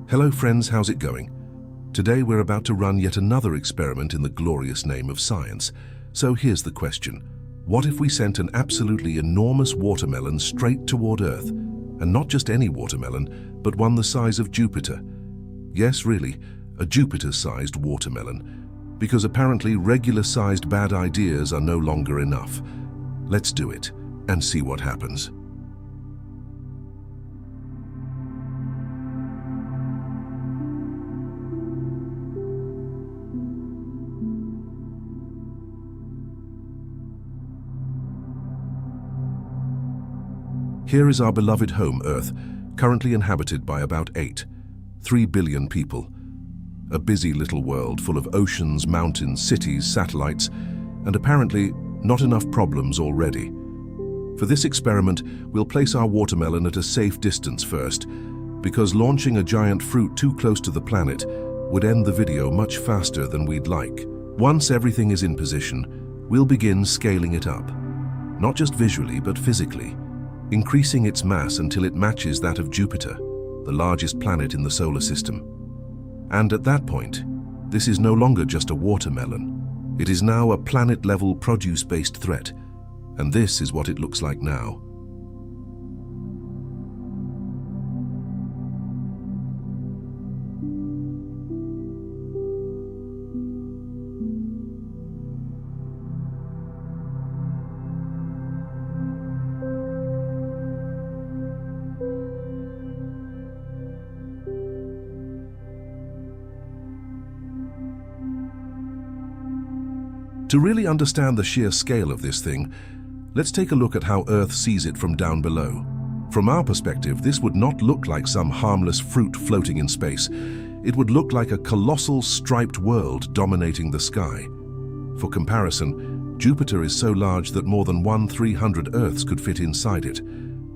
Hello friends, how's it going? Today we're about to run yet another experiment in the glorious name of science. So here's the question. What if we sent an absolutely enormous watermelon straight toward Earth? And not just any watermelon, but one the size of Jupiter. Yes, really, a Jupiter-sized watermelon. Because apparently regular-sized bad ideas are no longer enough. Let's do it and see what happens. Here is our beloved home, Earth, currently inhabited by about 3 billion people. A busy little world full of oceans, mountains, cities, satellites, and apparently not enough problems already. For this experiment, we'll place our watermelon at a safe distance first, because launching a giant fruit too close to the planet would end the video much faster than we'd like. Once everything is in position, we'll begin scaling it up. Not just visually, but physically. Increasing its mass until it matches that of Jupiter, the largest planet in the solar system. And at that point, this is no longer just a watermelon. It is now a planet-level produce-based threat, and this is what it looks like now. To really understand the sheer scale of this thing, let's take a look at how Earth sees it from down below. From our perspective, this would not look like some harmless fruit floating in space. It would look like a colossal striped world dominating the sky. For comparison, Jupiter is so large that more than 1/300 Earths could fit inside it.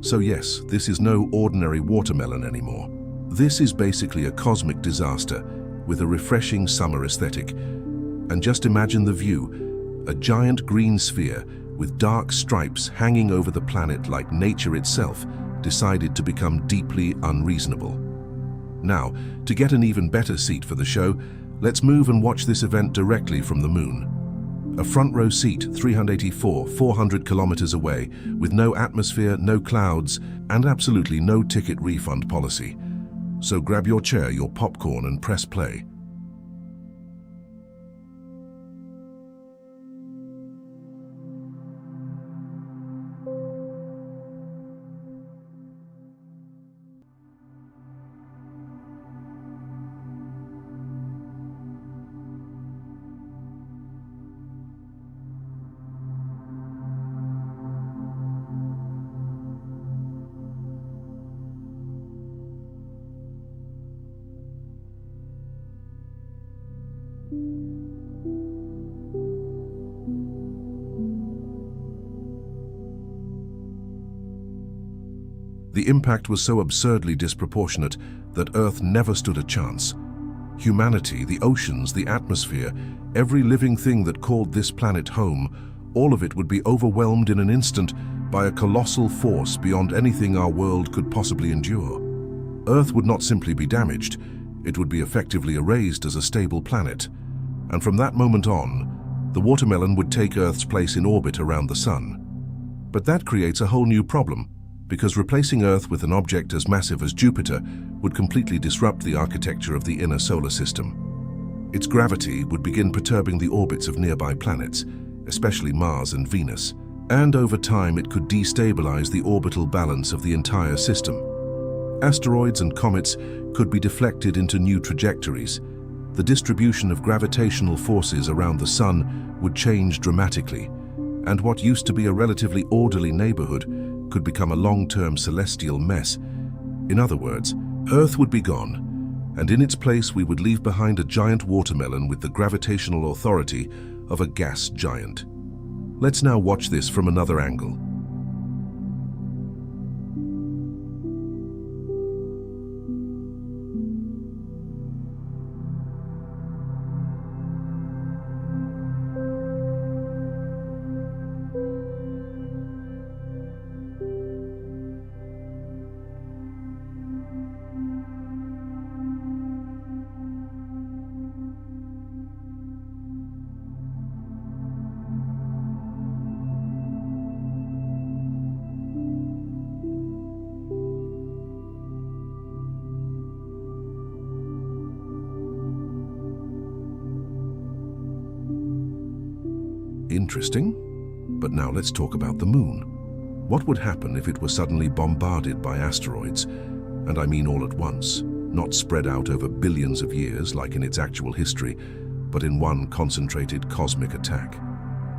So yes, this is no ordinary watermelon anymore. This is basically a cosmic disaster with a refreshing summer aesthetic. And just imagine the view, a giant green sphere with dark stripes hanging over the planet like nature itself decided to become deeply unreasonable. Now, to get an even better seat for the show, let's move and watch this event directly from the moon. A front row seat 400 kilometers away, with no atmosphere, no clouds, and absolutely no ticket refund policy. So grab your chair, your popcorn, and press play. The impact was so absurdly disproportionate that Earth never stood a chance. Humanity, the oceans, the atmosphere, every living thing that called this planet home, all of it would be overwhelmed in an instant by a colossal force beyond anything our world could possibly endure. Earth would not simply be damaged, it would be effectively erased as a stable planet. And from that moment on, the watermelon would take Earth's place in orbit around the Sun. But that creates a whole new problem, because replacing Earth with an object as massive as Jupiter would completely disrupt the architecture of the inner solar system. Its gravity would begin perturbing the orbits of nearby planets, especially Mars and Venus, and over time it could destabilize the orbital balance of the entire system. Asteroids and comets could be deflected into new trajectories. The distribution of gravitational forces around the Sun would change dramatically, and what used to be a relatively orderly neighborhood could become a long-term celestial mess. In other words, Earth would be gone, and in its place we would leave behind a giant watermelon with the gravitational authority of a gas giant. Let's now watch this from another angle. Interesting. But now let's talk about the moon. What would happen if it were suddenly bombarded by asteroids? And I mean all at once, not spread out over billions of years like in its actual history, but in one concentrated cosmic attack.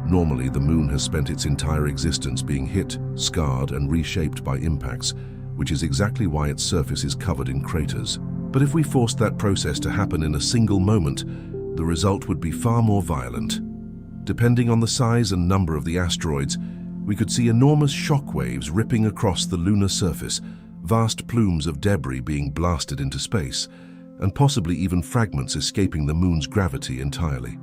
Normally, the moon has spent its entire existence being hit, scarred, and reshaped by impacts, which is exactly why its surface is covered in craters. But if we forced that process to happen in a single moment, the result would be far more violent. Depending on the size and number of the asteroids, we could see enormous shockwaves ripping across the lunar surface, vast plumes of debris being blasted into space, and possibly even fragments escaping the moon's gravity entirely.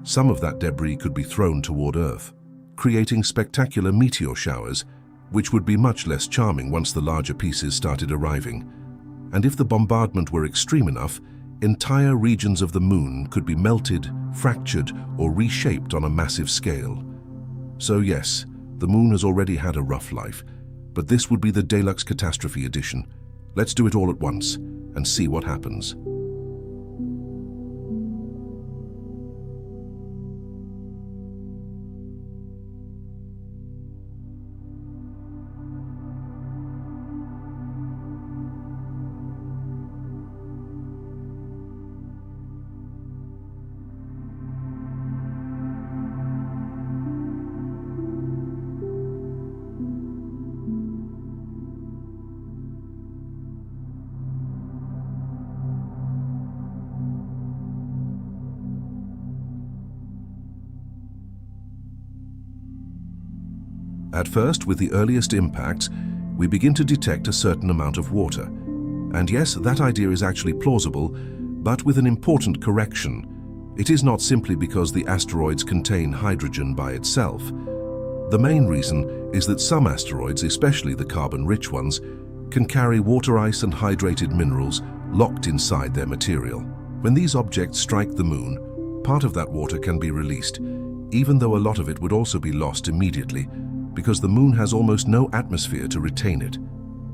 Some of that debris could be thrown toward Earth, creating spectacular meteor showers, which would be much less charming once the larger pieces started arriving. And if the bombardment were extreme enough, entire regions of the moon could be melted, fractured, or reshaped on a massive scale. So yes, the moon has already had a rough life, but this would be the Deluxe Catastrophe Edition. Let's do it all at once and see what happens. At first, with the earliest impacts, we begin to detect a certain amount of water. And yes, that idea is actually plausible, but with an important correction. It is not simply because the asteroids contain hydrogen by itself. The main reason is that some asteroids, especially the carbon-rich ones, can carry water ice and hydrated minerals locked inside their material. When these objects strike the moon, part of that water can be released, even though a lot of it would also be lost immediately, because the moon has almost no atmosphere to retain it.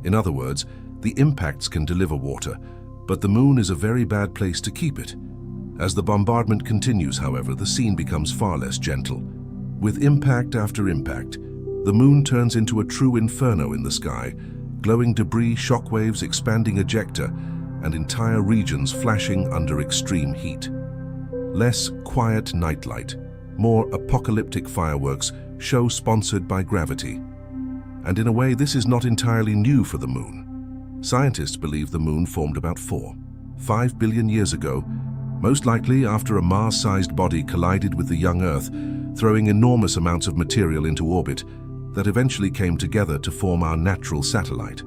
In other words, the impacts can deliver water, but the moon is a very bad place to keep it. As the bombardment continues, however, the scene becomes far less gentle. With impact after impact, the moon turns into a true inferno in the sky, glowing debris, shockwaves, expanding ejecta, and entire regions flashing under extreme heat. Less quiet nightlight, more apocalyptic fireworks, show sponsored by gravity. And in a way, this is not entirely new for the moon. Scientists believe the moon formed about 4-5 billion years ago, most likely after a Mars-sized body collided with the young Earth, throwing enormous amounts of material into orbit that eventually came together to form our natural satellite.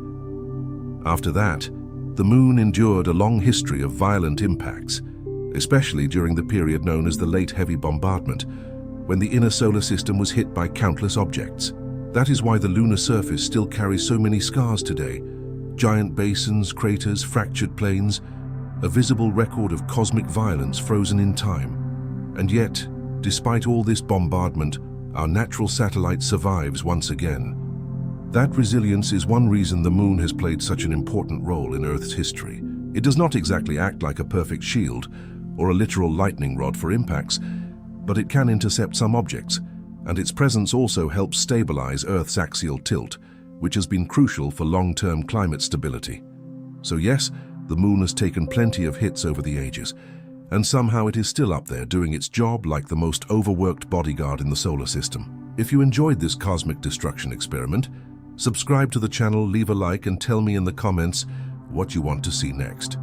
After that, the moon endured a long history of violent impacts, especially during the period known as the Late Heavy Bombardment, when the inner solar system was hit by countless objects. That is why the lunar surface still carries so many scars today. Giant basins, craters, fractured plains, a visible record of cosmic violence frozen in time. And yet, despite all this bombardment, our natural satellite survives once again. That resilience is one reason the moon has played such an important role in Earth's history. It does not exactly act like a perfect shield or a literal lightning rod for impacts, but it can intercept some objects, and its presence also helps stabilize Earth's axial tilt, which has been crucial for long-term climate stability. So yes, the moon has taken plenty of hits over the ages, and somehow it is still up there doing its job like the most overworked bodyguard in the solar system. If you enjoyed this cosmic destruction experiment, subscribe to the channel, leave a like, and tell me in the comments what you want to see next.